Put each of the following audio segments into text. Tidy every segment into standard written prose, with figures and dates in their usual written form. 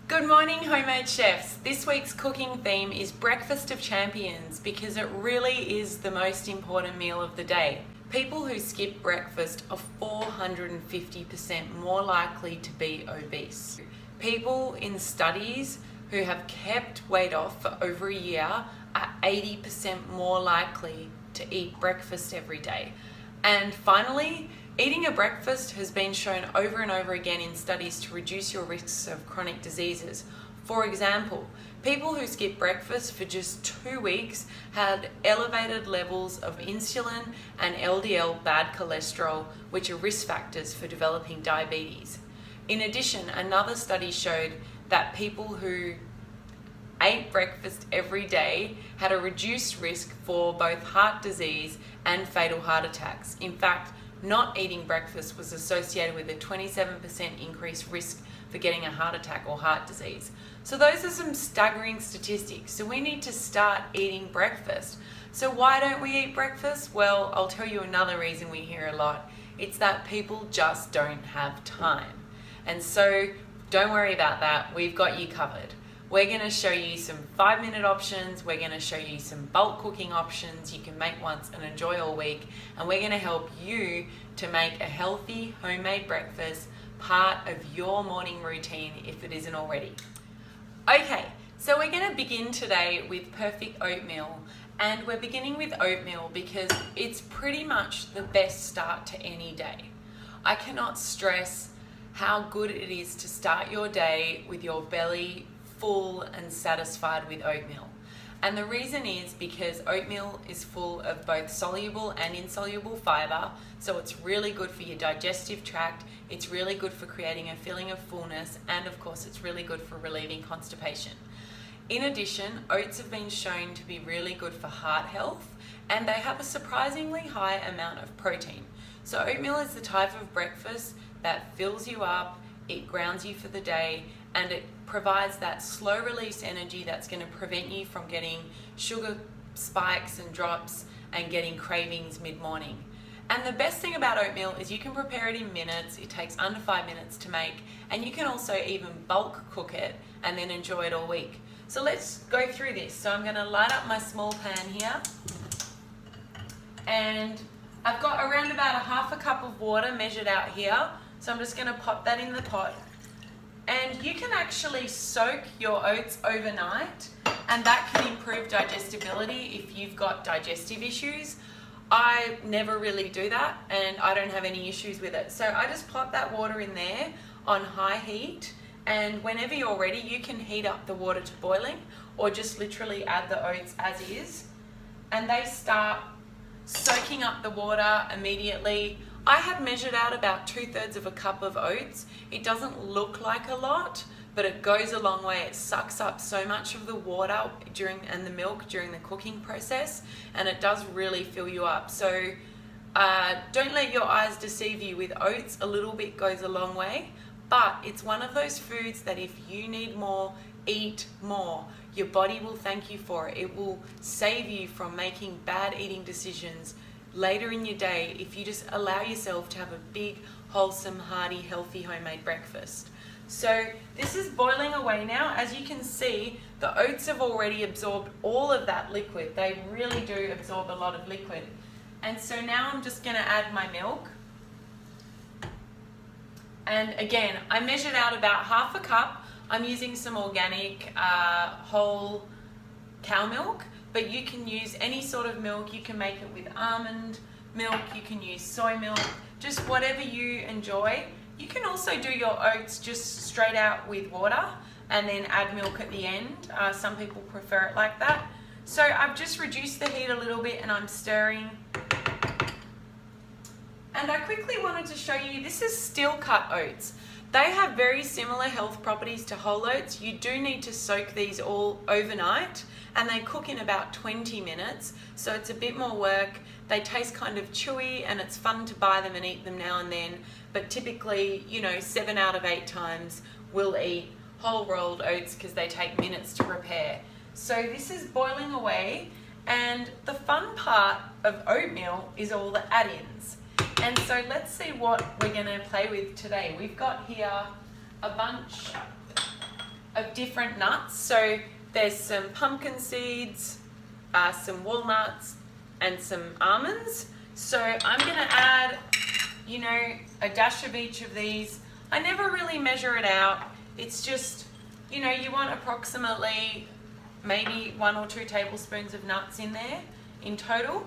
Good morning, homemade chefs. This week's cooking theme is Breakfast of Champions because it really is the most important meal of the day. People who skip breakfast are 450% more likely to be obese. People in studies who have kept weight off for over a year are 80% more likely to eat breakfast every day. And finally, eating a breakfast has been shown over and over again in studies to reduce your risks of chronic diseases. For example, people who skip breakfast for just 2 weeks had elevated levels of insulin and LDL bad cholesterol, which are risk factors for developing diabetes. In addition, another study showed that people who ate breakfast every day had a reduced risk for both heart disease and fatal heart attacks. In fact, not eating breakfast was associated with a 27% increased risk for getting a heart attack or heart disease. So those are some staggering statistics. So we need to start eating breakfast. So why don't we eat breakfast? Well, I'll tell you another reason we hear a lot. It's that people just don't have time. And so don't worry about that. We've got you covered. We're going to show you some 5-minute options. We're going to show you some bulk cooking options you can make once and enjoy all week. And we're going to help you to make a healthy homemade breakfast part of your morning routine if it isn't already. Okay, so we're going to begin today with perfect oatmeal. And we're beginning with oatmeal because it's pretty much the best start to any day. I cannot stress how good it is to start your day with your belly full and satisfied with oatmeal. And the reason is because oatmeal is full of both soluble and insoluble fiber, so it's really good for your digestive tract, it's really good for creating a feeling of fullness, and of course it's really good for relieving constipation. In addition, oats have been shown to be really good for heart health, and they have a surprisingly high amount of protein. So oatmeal is the type of breakfast that fills you up, it grounds you for the day, and it provides that slow release energy that's going to prevent you from getting sugar spikes and drops and getting cravings mid-morning. And the best thing about oatmeal is you can prepare it in minutes. It takes under 5 minutes to make, and you can also even bulk cook it and then enjoy it all week. So let's go through this. So I'm going to light up my small pan here, and I've got around about a half a cup of water measured out here. So I'm just going to pop that in the pot. And you can actually soak your oats overnight, and that can improve digestibility if you've got digestive issues. I never really do that, and I don't have any issues with it. So I just pop that water in there on high heat, and whenever you're ready, you can heat up the water to boiling or just literally add the oats as is. And they start soaking up the water immediately. I have measured out about 2/3 of a cup of oats. It doesn't look like a lot, but it goes a long way. It sucks up so much of the water and the milk during the cooking process, and it does really fill you up. So don't let your eyes deceive you. With oats, a little bit goes a long way, but it's one of those foods that if you need more, eat more. Your body will thank you for it. It will save you from making bad eating decisions later in your day if you just allow yourself to have a big, wholesome, hearty, healthy homemade breakfast. So this is boiling away now. As you can see, the oats have already absorbed all of that liquid. They really do absorb a lot of liquid. And so now I'm just going to add my milk. And again, I measured out about half a cup. I'm using some organic whole cow milk, but you can use any sort of milk. You can make it with almond milk, you can use soy milk, just whatever you enjoy. You can also do your oats just straight out with water and then add milk at the end. Some people prefer it like that. So I've just reduced the heat a little bit and I'm stirring. And I quickly wanted to show you, this is steel cut oats. They have very similar health properties to whole oats. You do need to soak these all overnight, and they cook in about 20 minutes, so it's a bit more work. They taste kind of chewy, and it's fun to buy them and eat them now and then, but typically, 7 out of 8 times we'll eat whole rolled oats because they take minutes to prepare. So this is boiling away, and the fun part of oatmeal is all the add-ins. And so let's see what we're going to play with today. We've got here a bunch of different nuts. So there's some pumpkin seeds, some walnuts, and some almonds. So I'm gonna add, you know, a dash of each of these. I never really measure it out. It's just, you know, you want approximately maybe 1 or 2 tablespoons of nuts in there in total.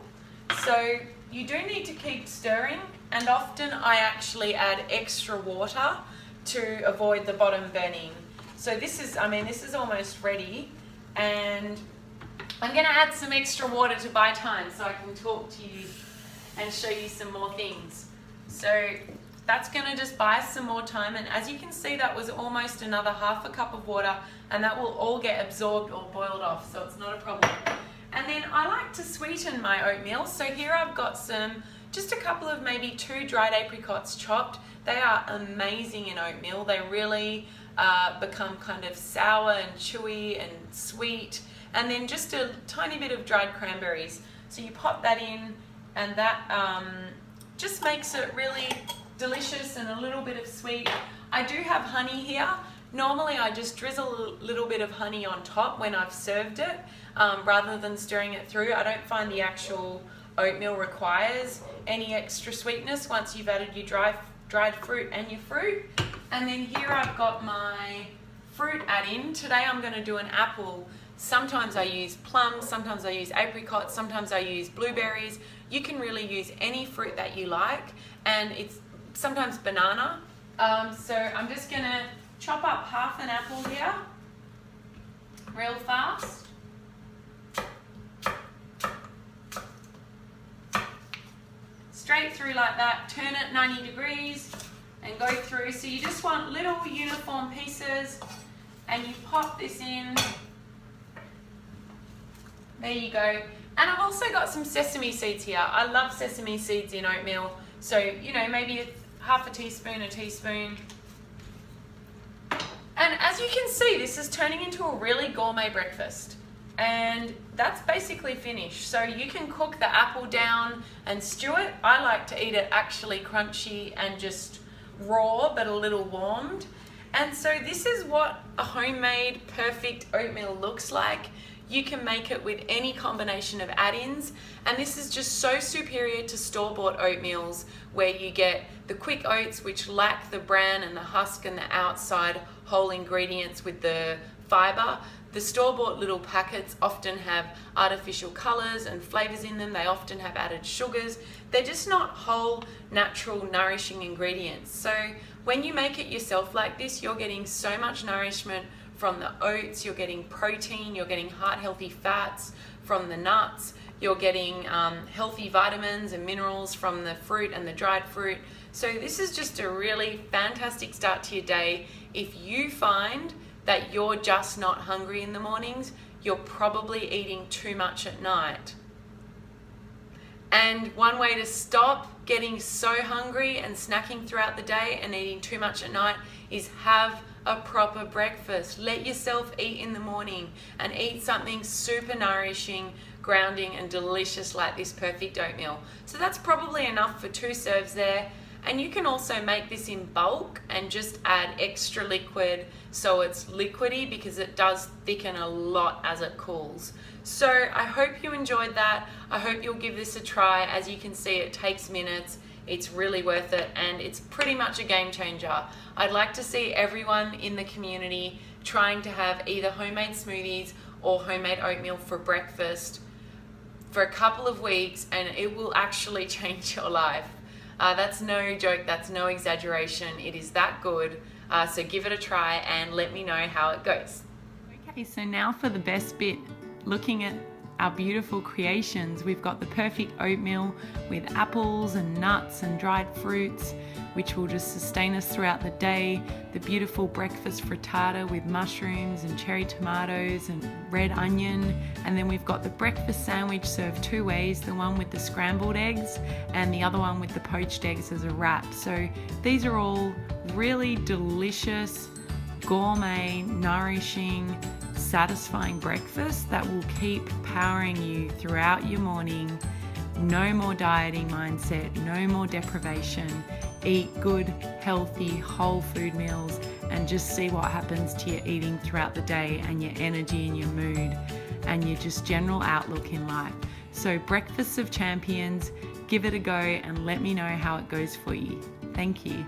So you do need to keep stirring, and often I actually add extra water to avoid the bottom burning. So this is almost ready, and I'm gonna add some extra water to buy time so I can talk to you and show you some more things. So that's gonna just buy us some more time, and as you can see, that was almost another half a cup of water, and that will all get absorbed or boiled off, so it's not a problem. And then I like to sweeten my oatmeal, so here I've got just a couple of maybe 2 dried apricots chopped. They are amazing in oatmeal. They really become kind of sour and chewy and sweet. And then just a tiny bit of dried cranberries. So you pop that in, and that just makes it really delicious and a little bit of sweet. I do have honey here. Normally I just drizzle a little bit of honey on top when I've served it, rather than stirring it through. I don't find the actual oatmeal requires any extra sweetness once you've added your dried fruit and your fruit. And then here I've got my fruit add-in. Today I'm going to do an apple. Sometimes I use plums, sometimes I use apricots, sometimes I use blueberries. You can really use any fruit that you like, and it's sometimes banana. So I'm just going to chop up half an apple here real fast. Straight through like that, turn it 90 degrees and go through. So you just want little uniform pieces, and you pop this in. There you go. And I've also got some sesame seeds here. I love sesame seeds in oatmeal. So, you know, maybe half a teaspoon, a teaspoon. And as you can see, this is turning into a really gourmet breakfast. And that's basically finished. So you can cook the apple down and stew it. I like to eat it actually crunchy and just raw, but a little warmed. And so this is what a homemade perfect oatmeal looks like. You can make it with any combination of add-ins, and this is just so superior to store-bought oatmeals where you get the quick oats, which lack the bran and the husk and the outside whole ingredients with the fiber. The store-bought little packets often have artificial colors and flavors in them. They often have added sugars. They're just not whole, natural, nourishing ingredients. So when you make it yourself like this, you're getting so much nourishment from the oats, you're getting protein, you're getting heart-healthy fats from the nuts, you're getting healthy vitamins and minerals from the fruit and the dried fruit. So this is just a really fantastic start to your day. If you find that you're just not hungry in the mornings, you're probably eating too much at night. And one way to stop getting so hungry and snacking throughout the day and eating too much at night is have a proper breakfast. Let yourself eat in the morning and eat something super nourishing, grounding and delicious like this perfect oatmeal. So that's probably enough for 2 serves there. And you can also make this in bulk and just add extra liquid so it's liquidy, because it does thicken a lot as it cools. So I hope you enjoyed that. I hope you'll give this a try. As you can see, it takes minutes. It's really worth it, and it's pretty much a game changer. I'd like to see everyone in the community trying to have either homemade smoothies or homemade oatmeal for breakfast for a couple of weeks, and it will actually change your life. That's no joke, that's no exaggeration. It is that good. So give it a try and let me know how it goes. Okay, so now for the best bit, looking at our beautiful creations. We've got the perfect oatmeal with apples and nuts and dried fruits, which will just sustain us throughout the day. The beautiful breakfast frittata with mushrooms and cherry tomatoes and red onion. And then we've got the breakfast sandwich served 2 ways, the one with the scrambled eggs and the other one with the poached eggs as a wrap. So these are all really delicious, gourmet, nourishing, satisfying breakfast that will keep powering you throughout your morning. No more dieting mindset, no more deprivation. Eat good, healthy, whole food meals and just see what happens to your eating throughout the day and your energy and your mood and your just general outlook in life. So Breakfast of Champions, give it a go and let me know how it goes for you. Thank you.